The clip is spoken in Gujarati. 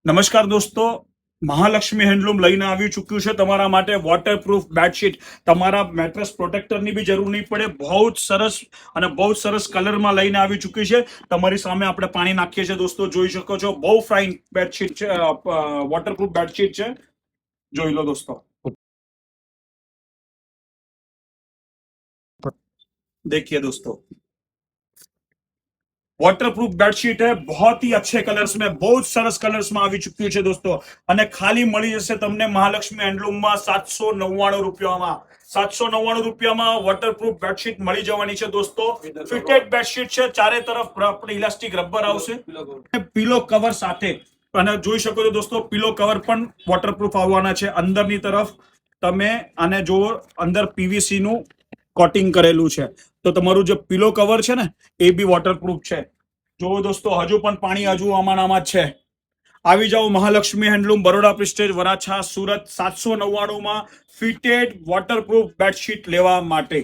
નમસ્કાર દોસ્તો, મહાલક્ષ્મી હેન્ડલૂમ લઈને આવી ચૂક્યું છે તમારા માટે વોટરપ્રૂફ બેડશીટ. તમારા મેટ્રેસ પ્રોટેક્ટરની બી જરૂર નહીં પડે. બહુ જ સરસ અને બહુ જ સરસ કલરમાં લઈને આવી ચૂકી છે. તમારી સામે આપણે પાણી નાખીએ છીએ દોસ્તો, જોઈ શકો છો. બહુ ફાઇન બેડશીટ છે, વોટરપ્રૂફ બેડશીટ છે. જોઈ લો દોસ્તો, देखिए दोस्तों, वॉटरप्रूफ बेडशीट है. बहुत ही अच्छे कलर्स में, बहुत सरस कलर्स में આવી ચૂક્યું છે દોસ્તો. અને ખાલી મળી જશે તમને મહાલક્ષ્મી હેન્ડલૂમમાં 799 રૂપિયામાં. 799 રૂપિયામાં વોટરપ્રૂફ બેડશીટ મળી જવાની છે દોસ્તો. ફિટેડ બેડશીટ છે, ચારે તરફ આપણે ઇલાસ્ટિક રબર આવશે, પીલો કવર સાથે. અને જોઈ શકો છો દોસ્તો, પીલો કવર પણ વોટરપ્રૂફ આવવાના છે. અંદરની તરફ તમે આને જો અંદર પીવીસી નું કોટિંગ કરેલું છે, તો તમારું જે પીલો કવર છે ને એ બી વોટરપ્રૂફ છે. જો દોસ્તો, હજુ પણ પાણી હજુ આમાં છે. આવી જાઓ મહાલક્ષ્મી હેન્ડલૂમ, બરોડા પ્રિસ્ટેજ, વરાછા, સુરત. 799 માં ફિટેડ વોટરપ્રૂફ બેડશીટ લેવા માટે.